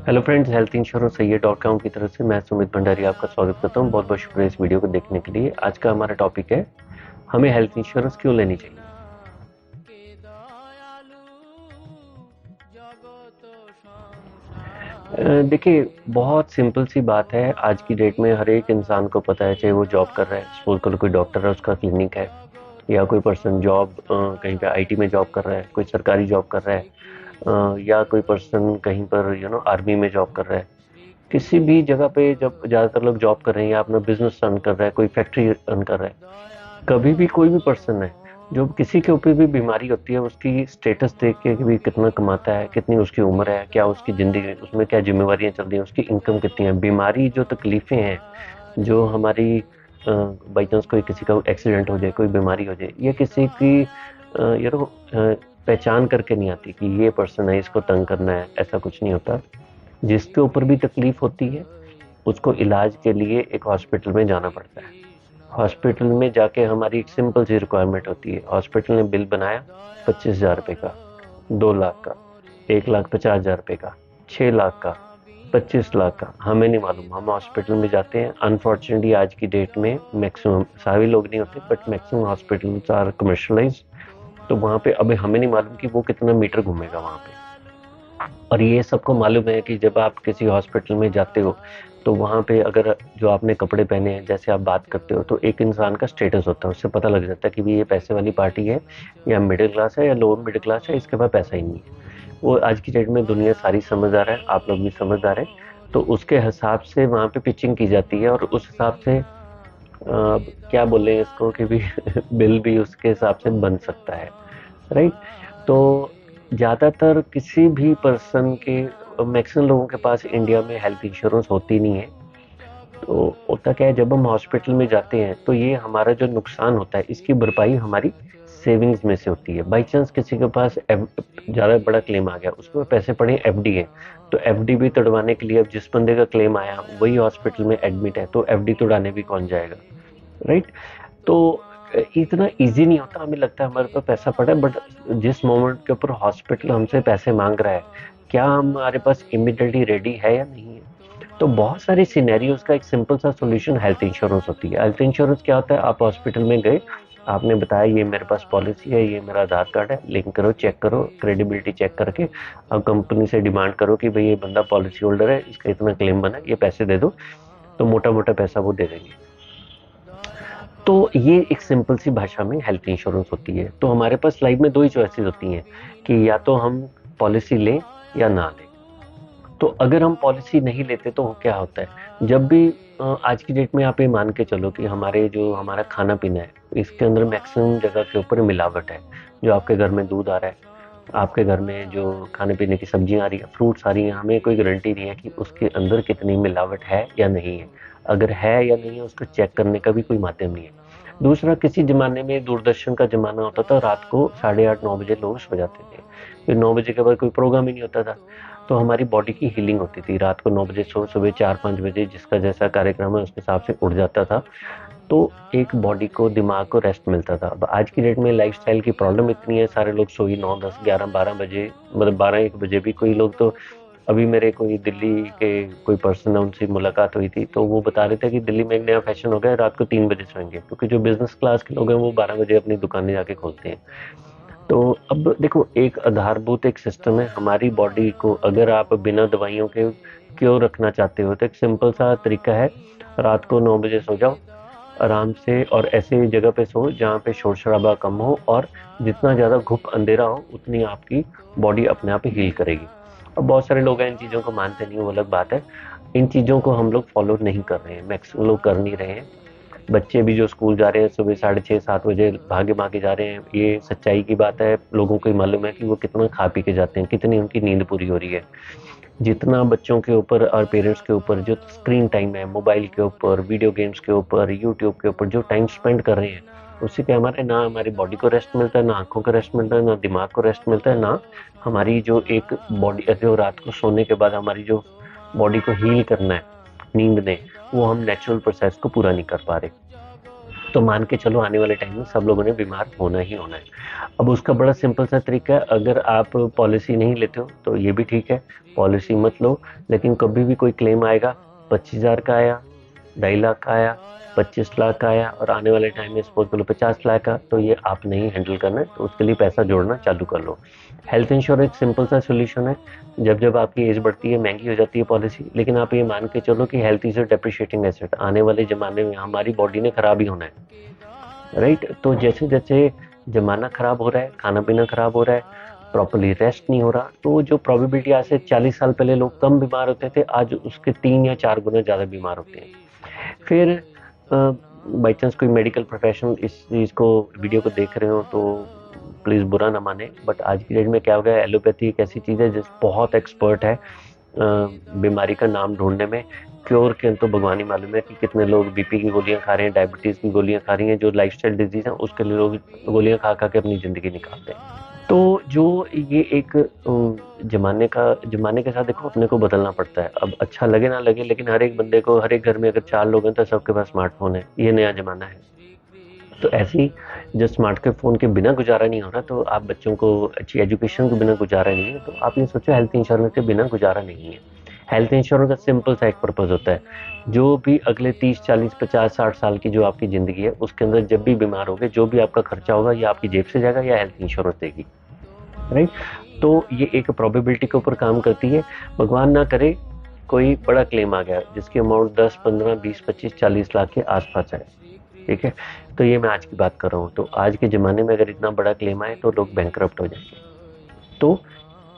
Hello friends, health insurance सही.com की तरफ से मैं सुमित भंडारी आपका स्वागत करता हूं। बहुत बहुत शुक्रिया इस वीडियो को देखने के लिए। आज का हमारा टॉपिक है, हमें हेल्थ इंश्योरेंस क्यों लेनी चाहिए। देखिए, बहुत सिंपल सी बात है। आज की डेट में हर एक इंसान को पता है, चाहे वो जॉब कर रहा है, सपोज करो कोई डॉक्टर है, उसका क्लिनिक है, या कोई पर्सन जॉब कहीं पे आईटी में जॉब कर रहा है, कोई सरकारी जॉब कर रहा है, या कोई पर्सन कहीं पर आर्मी में जॉब कर रहा है। किसी भी जगह पे जब ज़्यादातर लोग जॉब कर रहे हैं या अपना बिजनेस रन कर रहा है, कोई फैक्ट्री रन कर रहा है, कभी भी कोई भी पर्सन है जो किसी के ऊपर भी बीमारी होती है, उसकी स्टेटस देख के कि भी कितना कमाता है, कितनी उसकी उम्र है, क्या उसकी ज़िंदगी, उसमें क्या जिम्मेवारियां चल रही हैं, उसकी इनकम कितनी है, बीमारी जो तकलीफें हैं, जो हमारी बाई चांस कोई किसी का एक्सीडेंट हो जाए, कोई बीमारी हो जाए, ये किसी की पहचान करके नहीं आती कि ये पर्सन है, इसको तंग करना है, ऐसा कुछ नहीं होता। जिसके ऊपर भी तकलीफ होती है, उसको इलाज के लिए एक हॉस्पिटल में जाना पड़ता है। हॉस्पिटल में जाके हमारी एक सिंपल सी रिक्वायरमेंट होती है। हॉस्पिटल ने बिल बनाया 25,000 रुपये का, 2 लाख का, 1,50,000 रुपये का, 6 लाख का, 25 लाख का, हमें नहीं मालूम। हम हॉस्पिटल में जाते हैं। अनफॉर्चुनेटली आज की डेट में मैक्सिमम, सभी लोग नहीं होते but maximum hospitals are commercialise. तो वहाँ पे अभी हमें नहीं मालूम कि वो कितना मीटर घूमेगा वहाँ पे। और ये सबको मालूम है कि जब आप किसी हॉस्पिटल में जाते हो, तो वहाँ पे अगर जो आपने कपड़े पहने हैं, जैसे आप बात करते हो, तो एक इंसान का स्टेटस होता है, उससे पता लग जाता है कि भी ये पैसे वाली पार्टी है, या मिडिल क्लास है, या लोअर मिडिल क्लास है, इसके पास पैसा ही नहीं है। वो आज की डेट में दुनिया सारी समझदार है, आप लोग भी समझदार है। तो उसके हिसाब से वहाँ पे पिचिंग की जाती है, और उस हिसाब से क्या बोले इसको कि भी बिल भी उसके हिसाब से बन सकता है, राइट। तो ज़्यादातर किसी भी पर्सन के, मैक्सिमम लोगों के पास इंडिया में हेल्थ इंश्योरेंस होती नहीं है। तो होता क्या है, जब हम हॉस्पिटल में जाते हैं तो ये हमारा जो नुकसान होता है, इसकी भरपाई हमारी सेविंग्स में से होती है। बाई चांस किसी के पास ज़्यादा बड़ा क्लेम आ गया, उसमें पैसे पड़े, एफडी है, तो एफडी भी तोड़वाने के लिए अब जिस बंदे का क्लेम आया वही हॉस्पिटल में एडमिट है, तो एफडी तोड़ाने भी कौन जाएगा, राइट। तो इतना इजी नहीं होता। हमें लगता है हमारे पास पैसा पड़ा है, बट जिस मोमेंट के ऊपर हॉस्पिटल हमसे पैसे मांग रहा है, क्या हमारे पास इमिडिएटली रेडी है या नहीं है। तो बहुत सारी सिनेरियोज का एक सिंपल सा सॉल्यूशन हेल्थ इंश्योरेंस होती है। हेल्थ इंश्योरेंस क्या होता है, आप हॉस्पिटल में गए, आपने बताया ये मेरे पास पॉलिसी है, ये मेरा आधार कार्ड है, लिंक करो, चेक करो, क्रेडिबिलिटी चेक करके अब कंपनी से डिमांड करो कि भाई ये बंदा पॉलिसी होल्डर है, इसका इतना क्लेम बना है, ये पैसे दे दो, तो मोटा मोटा पैसा वो दे देंगे। तो ये एक सिंपल सी भाषा में हेल्थ इंश्योरेंस होती है। तो हमारे पास लाइफ में दो ही चॉइसेस होती हैं कि या तो हम पॉलिसी लें या ना लें। तो अगर हम पॉलिसी नहीं लेते तो क्या होता है, जब भी आज की डेट में आप ये मान के चलो कि हमारा खाना पीना है, इसके अंदर मैक्सिमम जगह के ऊपर मिलावट है। जो आपके घर में दूध आ रहा है, आपके घर में जो खाने पीने की सब्जियां आ रही है, फ्रूट्स आ रही हैं, हमें कोई गारंटी नहीं है कि उसके अंदर कितनी मिलावट है या नहीं है। अगर है या नहीं है, उसको चेक करने का भी कोई माध्यम नहीं है। दूसरा, किसी जमाने में दूरदर्शन का जमाना होता था, रात को 8:30-9 बजे लोग सो जाते थे, फिर 9 बजे के बाद कोई प्रोग्राम ही नहीं होता था। तो हमारी बॉडी की हीलिंग होती थी। रात को 9 बजे सो, सुबह 4-5 बजे जिसका जैसा कार्यक्रम है उसके हिसाब से उठ जाता था। तो एक बॉडी को, दिमाग को रेस्ट मिलता था। अब आज की डेट में लाइफस्टाइल की प्रॉब्लम इतनी है, सारे लोग सोई 9, 10, 11, 12 बजे, मतलब 12-1 बजे भी कोई लोग तो। अभी मेरे कोई दिल्ली के कोई पर्सन है, उनसे मुलाकात हुई थी, तो वो बता रहे थे कि दिल्ली में एक नया फैशन हो गया है, रात को 3 बजे सोएंगे, क्योंकि जो बिजनेस क्लास के लोग हैं वो 12 बजे अपनी दुकानें जाके खोलते हैं। तो अब देखो, एक आधारभूत एक सिस्टम है हमारी बॉडी को। अगर आप बिना दवाइयों के क्यों रखना चाहते हो, तो एक सिंपल सा तरीका है, रात को 9 बजे सो जाओ आराम से, और ऐसे जगह पे सो जहाँ पे शोर शराबा कम हो, और जितना ज़्यादा घुप अंधेरा हो उतनी आपकी बॉडी अपने आप हील करेगी। अब बहुत सारे लोग हैं इन चीज़ों को मानते नहीं, वो अलग बात है। इन चीज़ों को हम लोग फॉलो नहीं कर रहे हैं, मैक्सिमम लोग कर नहीं रहे हैं। बच्चे भी जो स्कूल जा रहे हैं सुबह 6:30-7 बजे भागे भागे जा रहे हैं, ये सच्चाई की बात है। लोगों को ही मालूम है कि वो कितना खा पी के जाते हैं, कितनी उनकी नींद पूरी हो रही है। जितना बच्चों के ऊपर और पेरेंट्स के ऊपर जो स्क्रीन टाइम है, मोबाइल के ऊपर, वीडियो गेम्स के ऊपर, यूट्यूब के ऊपर जो टाइम स्पेंड कर रहे हैं, उससे क्या हमारे, ना हमारी बॉडी को रेस्ट मिलता है, ना आंखों को रेस्ट मिलता है, ना दिमाग को रेस्ट मिलता है, ना हमारी जो एक बॉडी, जो रात को सोने के बाद हमारी जो बॉडी को हील करना है नींद ने, वो हम नेचुरल प्रोसेस को पूरा नहीं कर पा रहे। तो मान के चलो आने वाले टाइम में सब लोगों ने बीमार होना ही होना है। अब उसका बड़ा सिंपल सा तरीका है, अगर आप पॉलिसी नहीं लेते हो तो ये भी ठीक है, पॉलिसी मत लो, लेकिन कभी भी कोई क्लेम आएगा, 25,000 का आया, 2.5 लाख का आया, 25 लाख का आया और आने वाले टाइम में सपोज करो 50 लाख का, तो ये आप नहीं हैंडल करना है, तो उसके लिए पैसा जोड़ना चालू कर लो। हेल्थ इंश्योरेंस सिंपल सा सोल्यूशन है। जब जब आपकी एज बढ़ती है महंगी हो जाती है पॉलिसी, लेकिन आप ये मान के चलो कि health is a depreciating asset, आने वाले जमाने में हमारी बॉडी ने खराब ही होना है, राइट। तो जैसे जैसे जमाना खराब हो रहा है, खाना पीना खराब हो रहा है, प्रॉपरली रेस्ट नहीं हो रहा, तो जो प्रोबेबिलिटी आज से 40 साल पहले लोग कम बीमार होते थे, आज उसके 3 या 4 गुना ज़्यादा बीमार होते हैं। फिर बाई चांस कोई मेडिकल प्रोफेशनल इस चीज़ को वीडियो को देख रहे हो तो प्लीज़ बुरा ना माने, बट आज की डेट में क्या हो गया, एलोपैथी एक ऐसी चीज़ है जिस बहुत एक्सपर्ट है बीमारी का नाम ढूंढने में। क्योर के तो भगवान ही मालूम है कि कितने लोग बीपी की गोलियां खा रहे हैं, डायबिटीज़ की गोलियां खा रही हैं, जो लाइफस्टाइल डिजीज़ हैं उसके लिए लोग गोलियां खा खा के अपनी ज़िंदगी निकालते हैं। तो जो ये एक जमाने के साथ देखो अपने को बदलना पड़ता है। अब अच्छा लगे ना लगे, लेकिन हर एक बंदे को, हर एक घर में अगर 4 लोग हैं तो सबके पास स्मार्टफोन है, ये नया जमाना है। तो ऐसे ही जब स्मार्टफोन के बिना गुजारा नहीं हो रहा, तो आप बच्चों को अच्छी एजुकेशन के बिना गुजारा नहीं है, तो आप ये सोचो हेल्थ इंश्योरेंस के बिना गुजारा नहीं है। हेल्थ इंश्योरेंस का सिंपल सा एक पर्पज होता है, जो भी अगले 30 40 50 60 साल की जो आपकी ज़िंदगी है उसके अंदर जब भी बीमार होगे, जो भी आपका खर्चा होगा या आपकी जेब से जाएगा या हेल्थ इंश्योरेंस देगी, राइट। तो ये एक प्रोबेबिलिटी के ऊपर काम करती है। भगवान ना करे कोई बड़ा क्लेम आ गया जिसकी अमाउंट 10 15 20 25 40 लाख के आसपास है, ठीक है। तो ये मैं आज की बात कर रहा हूँ, तो आज के ज़माने में अगर इतना बड़ा क्लेम आए तो लोग बैंकरप्ट हो जाएंगे। तो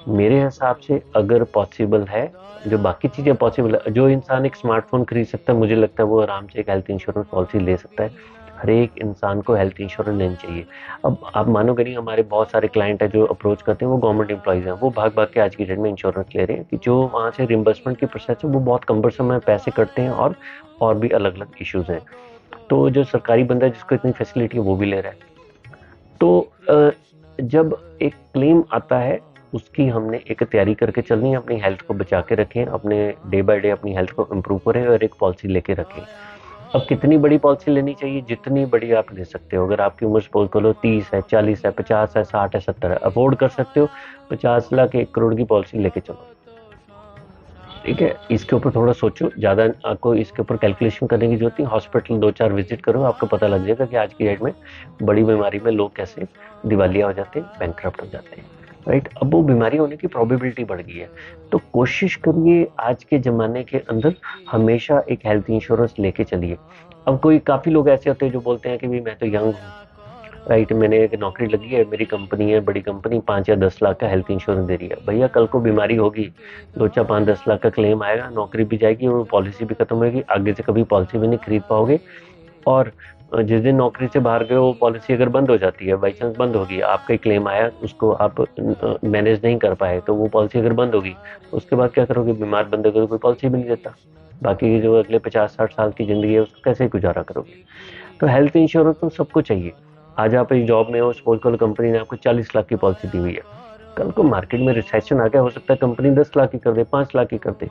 मेरे हिसाब से अगर पॉसिबल है, जो बाकी चीज़ें पॉसिबल है, जो इंसान एक स्मार्टफोन खरीद सकता है, मुझे लगता है वो आराम से एक हेल्थ इंश्योरेंस पॉलिसी ले सकता है। हर एक इंसान को हेल्थ इंश्योरेंस लेनी चाहिए। अब आप मानोगे नहीं, हमारे बहुत सारे क्लाइंट है जो अप्रोच करते हैं, वो गवर्नमेंट एम्प्लॉइज हैं, वो भाग भाग के आज की डेट में इंश्योरेंस ले रहे हैं कि जो वहाँ से रिम्बर्समेंट की प्रोसेस है वो बहुत कम्बरसम है, पैसे कटते हैं और भी अलग अलग इश्यूज हैं। तो जो सरकारी बंदा है जिसको इतनी फैसिलिटी है वो भी ले रहा है। तो जब एक क्लेम आता है उसकी हमने एक तैयारी करके चलनी है, अपनी हेल्थ को बचा के रखें, अपने डे बाय डे अपनी हेल्थ को इम्प्रूव करें और एक पॉलिसी लेके रखें। अब कितनी बड़ी पॉलिसी लेनी चाहिए, जितनी बड़ी आप ले सकते हो। अगर आपकी उम्र सपोज करो 30 है, 40 है, 50 है, 60 है, 70 है, अफोर्ड कर सकते हो, 50 लाख 1 करोड़ की पॉलिसी लेके चलो, ठीक है। इसके ऊपर थोड़ा सोचो, ज़्यादा आपको इसके ऊपर कैलकुलेशन करने की जरूरत नहीं, हॉस्पिटल 2 4 विजिट करो, आपको पता लग जाएगा कि आज की डेट में बड़ी बीमारी में लोग कैसे दिवालिया हो जाते हैं, बैंकक्रप्ट हो जाते हैं, राइट। अब वो बीमारी होने की प्रोबेबिलिटी बढ़ गई है, तो कोशिश करिए आज के ज़माने के अंदर हमेशा एक हेल्थ इंश्योरेंस लेके चलिए। अब कोई काफ़ी लोग ऐसे होते हैं जो बोलते हैं कि भाई मैं तो यंग हूँ, राइट, मैंने एक नौकरी लगी है, मेरी कंपनी है, बड़ी कंपनी 5 या 10 लाख का हेल्थ इंश्योरेंस दे रही है। भैया कल को बीमारी होगी, 2 4 5 10 लाख का क्लेम आएगा, नौकरी भी जाएगी और पॉलिसी भी खत्म होगी, आगे से कभी पॉलिसी भी नहीं खरीद पाओगे। और जिस दिन नौकरी से बाहर गए, वो पॉलिसी अगर बंद हो जाती है, बाई चांस बंद होगी, आपका क्लेम आया, उसको आप मैनेज नहीं कर पाए, तो वो पॉलिसी अगर बंद होगी, उसके बाद क्या करोगे, बीमार बंदे को तो कोई पॉलिसी भी नहीं देता, बाकी जो अगले 50 60 साल की जिंदगी है उसको कैसे गुजारा करोगे। तो हेल्थ इंश्योरेंस तो सबको चाहिए। आज आप एक जॉब में हो, सपोज करो कंपनी ने आपको 40 लाख की पॉलिसी दी हुई है, कल को मार्केट में रिसेशन आ गया, हो सकता है कंपनी 10 लाख की कर दे, 5 लाख की कर दे,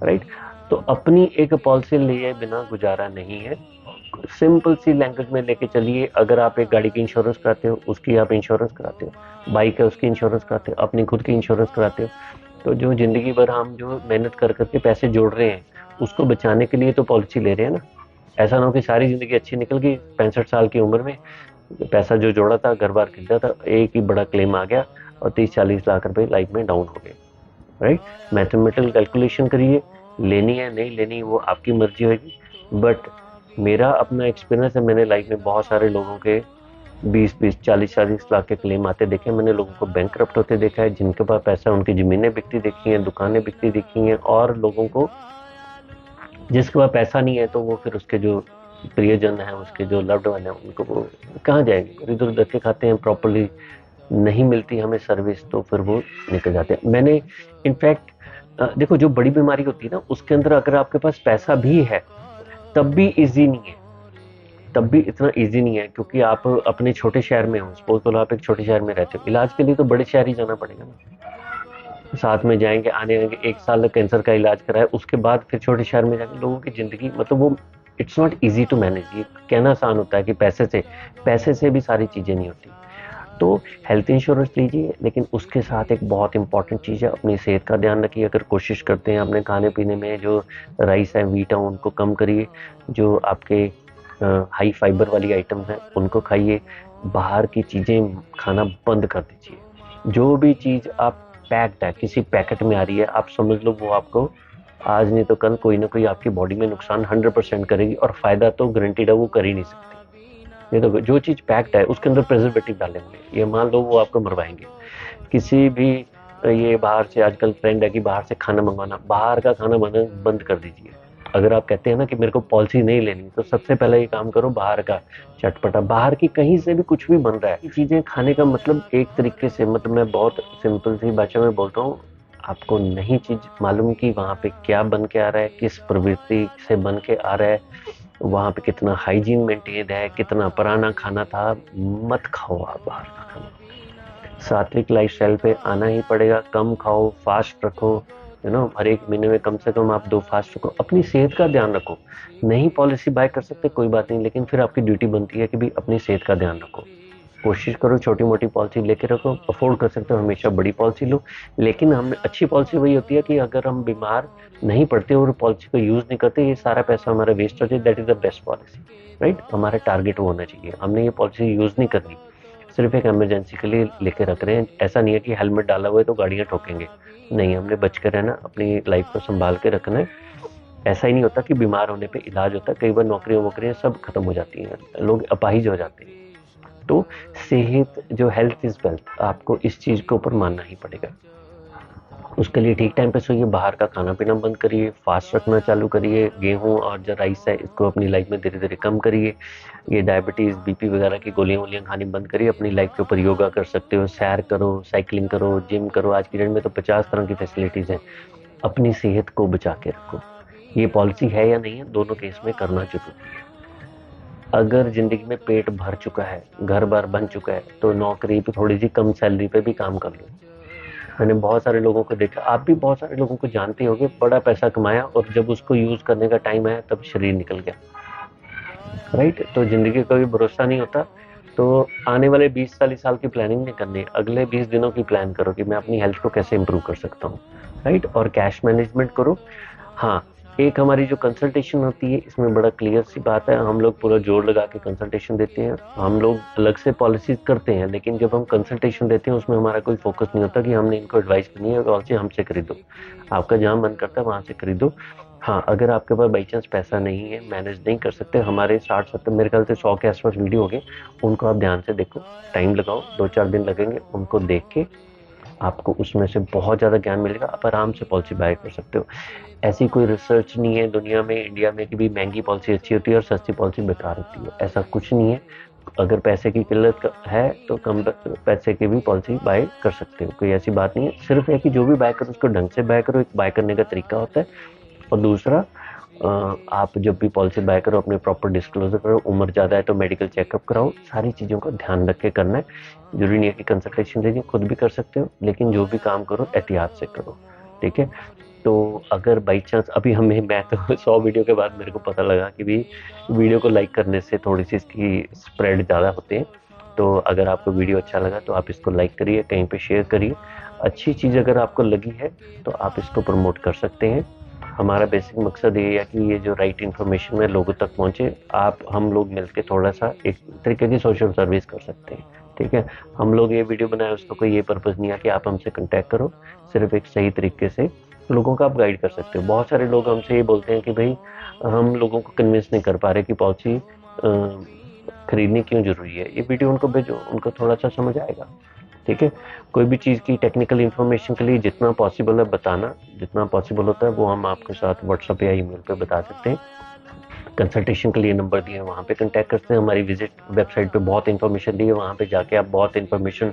राइट। तो अपनी एक पॉलिसी लिए बिना गुजारा नहीं है। सिंपल सी लैंग्वेज में लेके चलिए, अगर आप एक गाड़ी की इंश्योरेंस कराते हो उसकी आप इंश्योरेंस कराते हो, बाइक है उसकी इंश्योरेंस कराते हो, अपनी खुद की इंश्योरेंस कराते हो, तो जो जिंदगी भर हम जो मेहनत कर करके पैसे जोड़ रहे हैं उसको बचाने के लिए तो पॉलिसी ले रहे हैं ना। ऐसा ना हो कि सारी जिंदगी अच्छी निकल गई, 65 साल की उम्र में पैसा जो जोड़ा था, घर बार खरीदा था, एक ही बड़ा क्लेम आ गया और 30 40 लाख रुपए लाइफ में डाउन हो गए, राइट। मैथमेटिकल कैलकुलेशन करिए, लेनी है नहीं लेनी वो आपकी मर्जी होगी, बट मेरा अपना एक्सपीरियंस है, मैंने लाइफ में बहुत सारे लोगों के 20 20 40 लाख के क्लेम आते देखे, मैंने लोगों को बैंकक्रप्ट होते देखा है, जिनके पास पैसा उनकी ज़मीनें बिकती देखी हैं, दुकानें बिकती देखी हैं, और लोगों को जिसके पास पैसा नहीं है तो वो फिर उसके जो प्रियजन है, उसके जो लव्ड वन है, उनको वो कहाँ जाएंगे, इधर उधर धक्के खाते हैं, प्रॉपरली नहीं मिलती हमें सर्विस, तो फिर वो निकल जाते हैं। मैंने इनफैक्ट देखो, जो बड़ी बीमारी होती है ना उसके अंदर अगर आपके पास पैसा भी है तब भी इजी नहीं है, तब भी इतना इजी नहीं है, क्योंकि आप अपने छोटे शहर में हो, सपोज करो आप एक छोटे शहर में रहते हो, इलाज के लिए तो बड़े शहर ही जाना पड़ेगा ना, साथ में जाएंगे आने आएंगे, 1 साल कैंसर का इलाज कराए, उसके बाद फिर छोटे शहर में जाके लोगों की जिंदगी, मतलब वो it's not easy to manage. ये कहना आसान होता है कि पैसे से भी सारी चीज़ें नहीं होती। तो हेल्थ इंश्योरेंस लीजिए, लेकिन उसके साथ एक बहुत इंपॉर्टेंट चीज़ है, अपनी सेहत का ध्यान रखिए। अगर कोशिश करते हैं अपने खाने पीने में जो राइस है, वीट है, उनको कम करिए। जो आपके हाई फाइबर वाली आइटम्स हैं उनको खाइए। बाहर की चीज़ें खाना बंद कर दीजिए। जो भी चीज़ आप पैक्ड है, किसी पैकेट में आ रही है, आप समझ लो वो आपको आज नहीं तो कल कोई ना कोई आपकी बॉडी में नुकसान 100% करेगी, और फायदा तो गारंटीड है वो कर ही नहीं सकती। ये तो जो चीज़ पैक्ड है उसके अंदर प्रिजर्वेटिव डाले होंगे, ये मान लो वो आपको मरवाएंगे। किसी भी ये बाहर से आजकल ट्रेंड है कि बाहर से खाना मंगवाना, बाहर का खाना बनाना बंद कर दीजिए। अगर आप कहते हैं ना कि मेरे को पॉलिसी नहीं लेनी, तो सबसे पहले ये काम करो, बाहर का चटपटा, बाहर की कहीं से भी कुछ भी बन रहा है, चीजें खाने का मतलब एक तरीके से, मतलब मैं बहुत सिंपल सी भाषा में बोलता हूँ, आपको नहीं चीज मालूम कि वहां पे क्या बन के आ रहा है, किस प्रवृत्ति से बन के आ रहा है, वहां पे कितना हाइजीन मेंटेन है, कितना पुराना खाना था। मत खाओ आप बाहर का खाना। सात्विक लाइफस्टाइल पे आना ही पड़ेगा। कम खाओ, फास्ट रखो, हर एक महीने में कम से कम आप 2 फास्ट रखो। अपनी सेहत का ध्यान रखो। नहीं पॉलिसी बाय कर सकते कोई बात नहीं, लेकिन फिर आपकी ड्यूटी बनती है कि भी अपनी सेहत का ध्यान रखो। कोशिश करो छोटी मोटी पॉलिसी लेके रखो। अफोर्ड कर सकते हो हमेशा बड़ी पॉलिसी लो, लेकिन हम अच्छी पॉलिसी वही होती है कि अगर हम बीमार नहीं पड़ते और पॉलिसी को यूज नहीं करते, ये सारा पैसा हमारा वेस्ट हो जाए, that is the best policy, right. हमारा टारगेट वो होना चाहिए, हमने ये पॉलिसी यूज नहीं करनी, सिर्फ एक इमरजेंसी के लिए लेके रख रहे हैं। ऐसा नहीं है कि हेलमेट डाला हुआ है तो गाड़ियां ठोकेंगे, नहीं, हमने बच कर रहना, अपनी लाइफ को संभाल के रखना है। ऐसा ही नहीं होता कि बीमार होने पे इलाज होता है, कई बार नौकरियां वोकरियां सब खत्म हो जाती हैं, लोग अपाहिज हो जाते हैं। तो सेहत जो हेल्थ इज वेल्थ, आपको इस चीज के ऊपर मानना ही पड़ेगा। उसके लिए ठीक टाइम पे सोइए, बाहर का खाना पीना बंद करिए, फास्ट रखना चालू करिए, गेहूं और जो राइस है इसको अपनी लाइफ में धीरे धीरे कम करिए। ये डायबिटीज बीपी वगैरह की गोलियां वोलियां खानी बंद करिए। अपनी लाइफ के ऊपर योगा कर सकते हो, सैर करो, साइकिलिंग करो, जिम करो। आज की डेट में तो 50 तरह की फैसिलिटीज हैं। अपनी सेहत को बचा के रखो। ये पॉलिसी है या नहीं है, दोनों केस में करना जरूरी है। अगर जिंदगी में पेट भर चुका है, घर बार बन चुका है, तो नौकरी पे थोड़ी सी कम सैलरी पे भी काम कर लो। मैंने बहुत सारे लोगों को देखा, आप भी बहुत सारे लोगों को जानते होंगे, बड़ा पैसा कमाया और जब उसको यूज करने का टाइम आया तब शरीर निकल गया, राइट। तो जिंदगी का भी भरोसा नहीं होता। तो आने वाले 20 साल की प्लानिंग नहीं करनी, अगले 20 दिनों की प्लान करो कि मैं अपनी हेल्थ को कैसे इंप्रूव कर सकता हूँ, राइट। और कैश मैनेजमेंट करो। हाँ, एक हमारी जो कंसल्टेशन होती है, इसमें बड़ा क्लियर सी बात है, हम लोग पूरा जोर लगा के कंसल्टेशन देते हैं। हम लोग अलग से पॉलिसीज करते हैं, लेकिन जब हम कंसल्टेशन देते हैं उसमें हमारा कोई फोकस नहीं होता कि हमने इनको एडवाइस करनी है और हमसे खरीदो। आपका जहाँ मन करता है वहां से खरीदो। हाँ, अगर आपके पास बाई चांस पैसा नहीं है, मैनेज नहीं कर सकते, हमारे 60-70 मेरे ख्याल से 100 के आसपास वीडियो हो गए, उनको आप ध्यान से देखो, टाइम लगाओ, 2-4 दिन लगेंगे, उनको देख के आपको उसमें से बहुत ज़्यादा ज्ञान मिलेगा। आप आराम से पॉलिसी बाय कर सकते हो। ऐसी कोई रिसर्च नहीं है दुनिया में, इंडिया में, कि भी महंगी पॉलिसी अच्छी होती है और सस्ती पॉलिसी बेकार होती है, ऐसा कुछ नहीं है। अगर पैसे की किल्लत है तो कम पैसे की भी पॉलिसी बाय कर सकते हो, कोई ऐसी बात नहीं है। सिर्फ है कि जो भी बाय करो उसको ढंग से बाय करो, एक बाय करने का तरीका होता है। और दूसरा, आप जब भी पॉलिसी बाय करो अपने प्रॉपर डिस्क्लोजर करो, उम्र ज़्यादा है तो मेडिकल चेकअप कराओ, सारी चीज़ों का ध्यान रख के करना है। जरूरी नहीं है कि कंसल्टेशन लीजिए, खुद भी कर सकते हो, लेकिन जो भी काम करो एहतियात से करो, ठीक है। तो अगर बाई चांस अभी मैं तो 100 वीडियो के बाद मेरे को पता लगा कि भी वीडियो को लाइक करने से थोड़ी सी इसकी स्प्रेड ज़्यादा होते हैं। तो अगर आपको वीडियो अच्छा लगा तो आप इसको लाइक करिए, कहीं पे शेयर करिए। अच्छी चीज़ अगर आपको लगी है तो आप इसको प्रमोट कर सकते हैं। हमारा बेसिक मकसद ये है कि ये जो राइट इन्फॉर्मेशन है लोगों तक पहुंचे। आप हम लोग मिलके थोड़ा सा एक तरीके की सोशल सर्विस कर सकते हैं, ठीक है। हम लोग ये वीडियो बनाए, उसका कोई ये पर्पज़ नहीं है कि आप हमसे कांटेक्ट करो, सिर्फ एक सही तरीके से लोगों को आप गाइड कर सकते हो। बहुत सारे लोग हमसे ये बोलते हैं कि भाई हम लोगों को कन्विंस नहीं कर पा रहे कि पॉलिसी खरीदनी क्यों जरूरी है। ये वीडियो उनको भेजो, उनको थोड़ा सा समझ आएगा, ठीक है। कोई भी चीज़ की टेक्निकल इन्फॉर्मेशन के लिए जितना पॉसिबल है बताना, जितना पॉसिबल होता है वो हम आपके साथ व्हाट्सएप या ईमेल पे बता सकते हैं। कंसल्टेशन के लिए नंबर दिए हैं, वहाँ पे कांटेक्ट करते हैं। हमारी विजिट वेबसाइट पे बहुत इन्फॉर्मेशन दी है, वहाँ पे जाके आप बहुत इन्फॉर्मेशन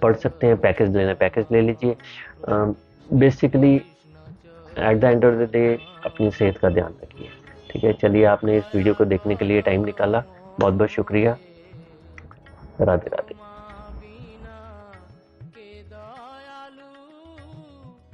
पढ़ सकते हैं। पैकेज लेना पैकेज ले लीजिए। Basically at the end of the day अपनी सेहत का ध्यान रखिए, ठीक है। चलिए, आपने इस वीडियो को देखने के लिए टाइम निकाला, बहुत बहुत शुक्रिया। राधे राधे।